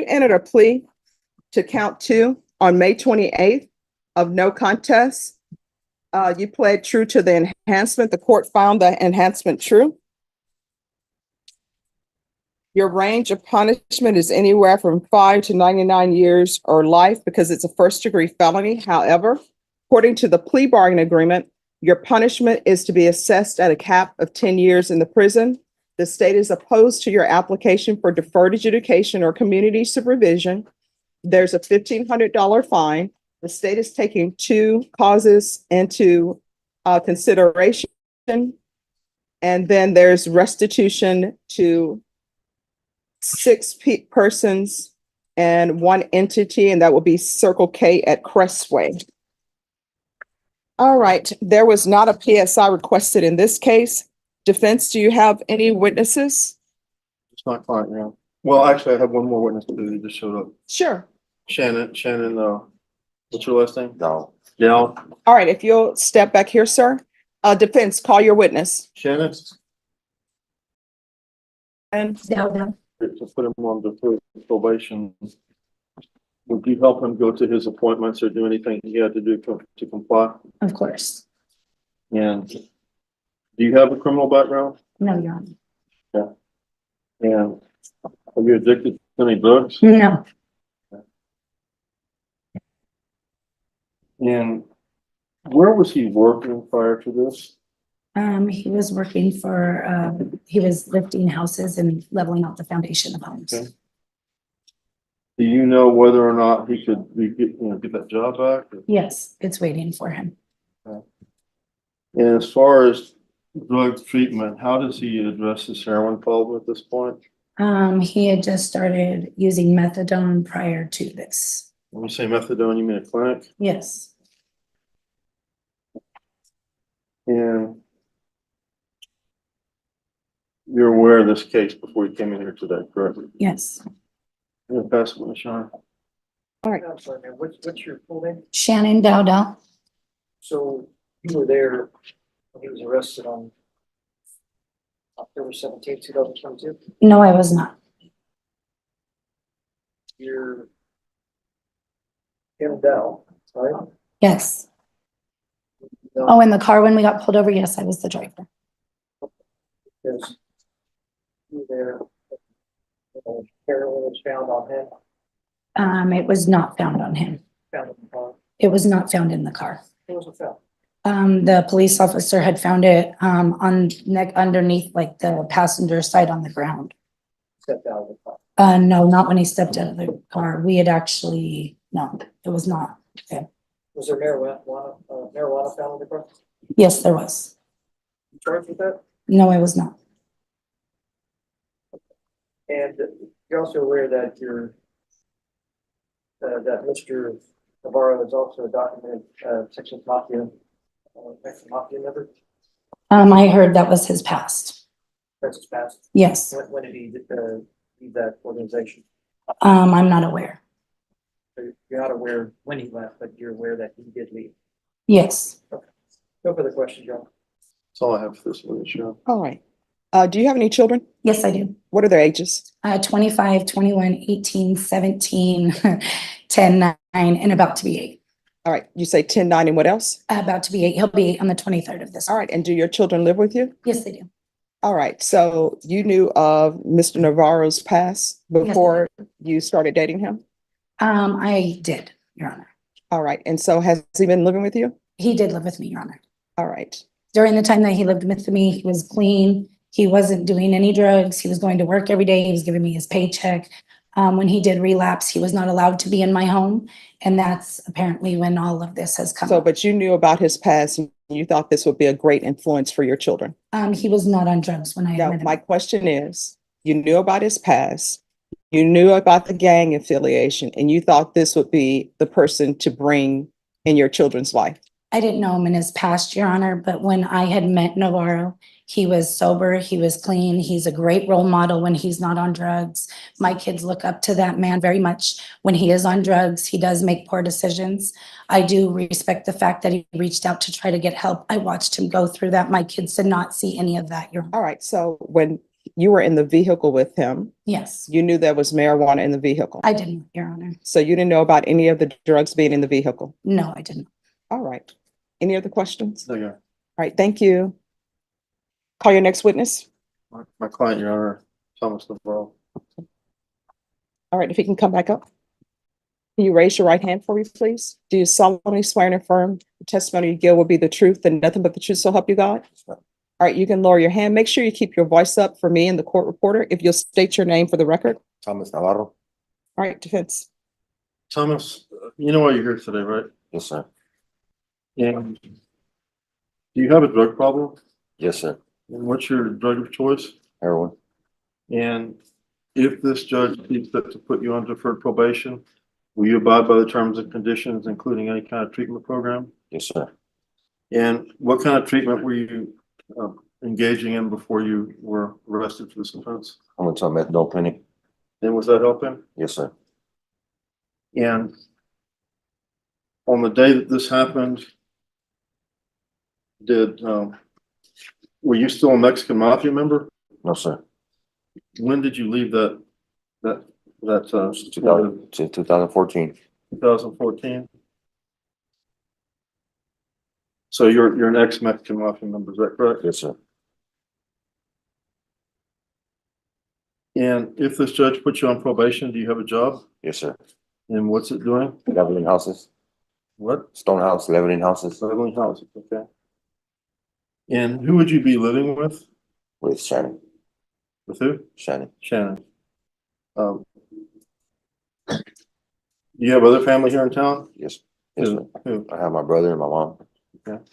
entered a plea to count 2 on May 28th of no contest. You pled true to the enhancement. The court found the enhancement true. Your range of punishment is anywhere from 5 to 99 years or life because it's a first-degree felony. However, according to the plea bargaining agreement, your punishment is to be assessed at a cap of 10 years in the prison. The state is opposed to your application for deferred adjudication or community supervision. There's a $1,500 fine. The state is taking 2 causes into consideration. And then there's restitution to 6 persons and 1 entity, and that will be Circle K at Crestway. All right, there was not a PSI requested in this case. Defense, do you have any witnesses? It's not client now. Well, actually, I have one more witness who just showed up. Sure. Shannon, what's your last name? No. Dell. All right, if you'll step back here, sir. Defense, call your witness. Shannon, And No. to put him on deferred probation. Would you help him go to his appointments or do anything he had to do to comply? Of course. And do you have a criminal background? No, Your Honor. And are you addicted to any drugs? No. And where was he working prior to this? He was working for, he was lifting houses and leveling out the foundation of homes. Okay. Do you know whether or not he could get that job back? Yes, it's waiting for him. And as far as drug treatment, how does he address his heroin problem at this point? He had just started using methadone prior to this. When you say methadone, you mean a clinic? Yes. And you're aware of this case before you came in here today, correct? Yes. I'm gonna pass it on to Sean. I'm sorry, man, what's your full name? Shannon Dowdell. So you were there when he was arrested on October 17th, 2022? No, I was not. You're Kim Dell, right? Yes. Oh, in the car when we got pulled over, yes, I was the driver. Because you were there, heroin was found on him, It was not found on him. found in the car. It was not found in the car. It was found. The police officer had found it, on underneath like the passenger side on the ground. Stepped out of the car. No, not when he stepped out of the car. We had actually, no, it was not. Okay. Was there marijuana found in the car? Yes, there was. You charged with that? No, I was not. And you're also aware that that Mr. Navarro is also a documented Texas Mafia member. I heard that was his past. That's his past. Yes. When did he leave that organization? I'm not aware. So you're not aware when he left, but you're aware that he did leave. Yes. No further questions, John. That's all I have for this one, Sean. all right. Do you have any children? Yes, I do. What are their ages? 25, 21, 18, 17, 10, 9, and about to be 8. All right, you say 10, 9, and what else? About to be 8. He'll be 8 on the 23rd of this. All right, and do your children live with you? Yes, they do. All right, so you knew of Mr. Navarro's past before you started dating him? I did, Your Honor. All right, and so has he been living with you? He did live with me, Your Honor. All right, During the time that he lived with me, he was clean. He wasn't doing any drugs. He was going to work every day. He was giving me his paycheck. When he did relapse, he was not allowed to be in my home. And that's apparently when all of this has come so, up. but you knew about his past and you thought this would be a great influence for your children? He was not on drugs when I Now, met him. my question is, you knew about his past, you knew about the gang affiliation, and you thought this would be the person to bring in your children's life? I didn't know him in his past, Your Honor, but when I had met Navarro, he was sober, he was clean, he's a great role model when he's not on drugs. My kids look up to that man very much. When he is on drugs, he does make poor decisions. I do respect the fact that he reached out to try to get help. I watched him go through that. My kids did not see any of that, Your Honor. All right, so when you were in the vehicle with him. Yes, You knew there was marijuana in the vehicle. I didn't, Your Honor. So you didn't know about any of the drugs being in the vehicle. No, I didn't. All right. Any other questions? No, All Your right, thank you. Call your next witness. Honor. My client, Your Honor, Thomas Navarro. All right, if he can come back up. Can you raise your right hand for me, please? Do you solemnly swear and affirm the testimony you give will be the truth and nothing but the truth, so help you God? All right, you can lower your hand. Make sure you keep your voice up for me and the court reporter. If you'll state your name for the record. Thomas Navarro. All right, defense. Thomas, you know why you're here today, right? Yes, sir. And do you have a drug problem? Yes, sir. And what's your drug of choice? Heroin. And if this judge sees fit to put you on deferred probation, will you abide by the terms and conditions, including any kind of treatment program? Yes, sir. And what kind of treatment were you engaging in before you were arrested for this offense? I went to a methadone clinic. And was that helping? Yes, sir. And on the day that this happened, were you still a Mexican Mafia member? No, sir. When did you leave that 2014. 2014? So you're an ex-Mexican Mafia member, is that correct? Yes, sir. And if this judge puts you on probation, do you have a job? Yes, sir. And what's it doing? Leveling houses. What? Stone house, leveling houses Leveling houses, okay. And who would you be living with? with Shannon. With who? Shannon. Shannon. Do you have other family here in town? Yes. Yes, sir. Who? I have my brother and my mom. Okay.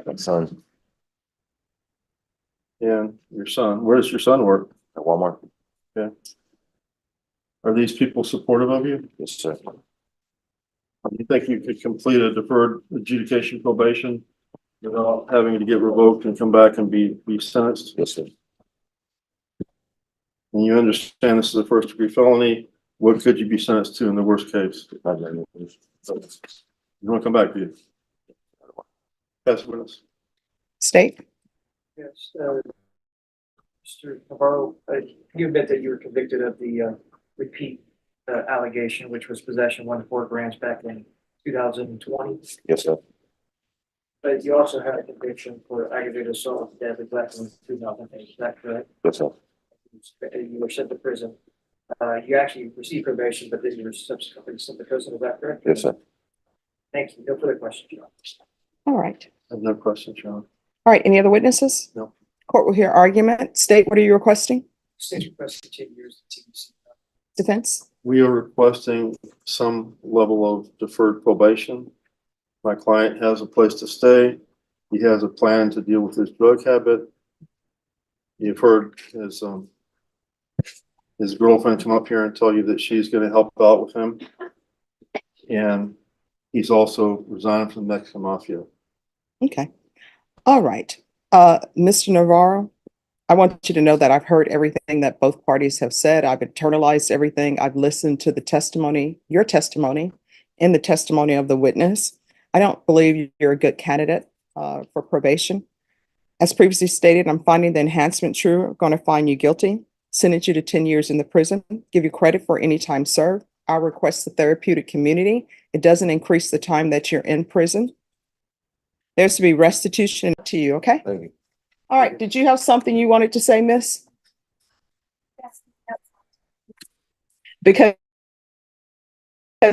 My son And your son. Where does your son work? at Walmart. Are these people supportive of you? Yes, sir. Do you think you could complete a deferred adjudication probation without having to get revoked and come back and be sentenced? Yes, sir. And you understand this is a first degree felony. What could you be sentenced to in the worst case? You want to come back, do you? Yes, witness. State. Yes, Mr. Navarro, you admit that you were convicted of the repeat allegation, which was possession of 1 to 4 grams back in 2020. Yes, sir. But you also had a conviction for aggravated assault with deadly weapon in 2008. Is that correct? Yes, sir. You were sent to prison. You actually received probation, but then you were subsequently sent to prison. Is that correct? Yes, sir. Thank you. No further questions, Your Honor. All right. I have no questions, John. All right, any other witnesses? No. Court will hear argument. State, what are you requesting? State requested 10 years. Defense? We are requesting some level of deferred probation. My client has a place to stay. He has a plan to deal with his drug habit. You've heard his girlfriend come up here and tell you that she's going to help out with him. And he's also resigned from the Mexican Mafia. Okay. All right. Mr. Navarro, I want you to know that I've heard everything that both parties have said. I've internalized everything. I've listened to the testimony, your testimony, and the testimony of the witness. I don't believe you're a good candidate for probation. As previously stated, I'm finding the enhancement true. I'm going to find you guilty, sentence you to 10 years in the prison, give you credit for any time served. I request the therapeutic community. It doesn't increase the time that you're in prison. There's to be restitution to you, okay? Thank you. All right, did you have something you wanted to say, miss? Because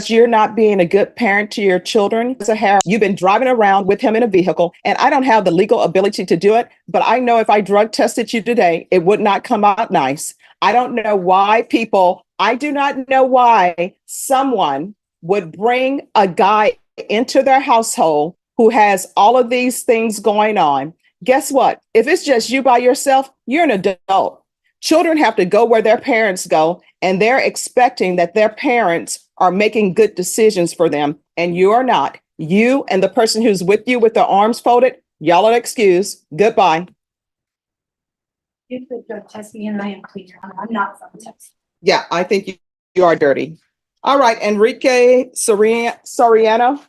you're not being a good parent to your children. You've been driving around with him in a vehicle, and I don't have the legal ability to do it, but I know if I drug tested you today, it would not come out nice. I don't know why I do not know why someone would bring a guy into their household who has all of these things going on. Guess what? If it's just you by yourself, you're an adult. Children have to go where their parents go, and they're expecting that their parents are making good decisions for them, and you are not. You and the person who's with you with their arms folded, y'all are excused. Goodbye. You could drug test me and I am clean. I'm not from Texas. Yeah, I think you are dirty. All right, Enrique Soriano.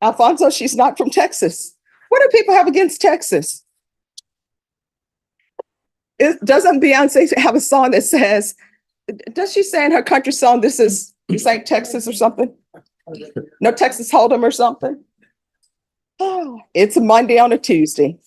Alfonso, she's not from Texas. What do people have against Texas? Doesn't Beyonce have a song that says, does she say in her country song, this ain't Texas or something? No Texas Hold'em or something? Oh, it's a Monday on a Tuesday.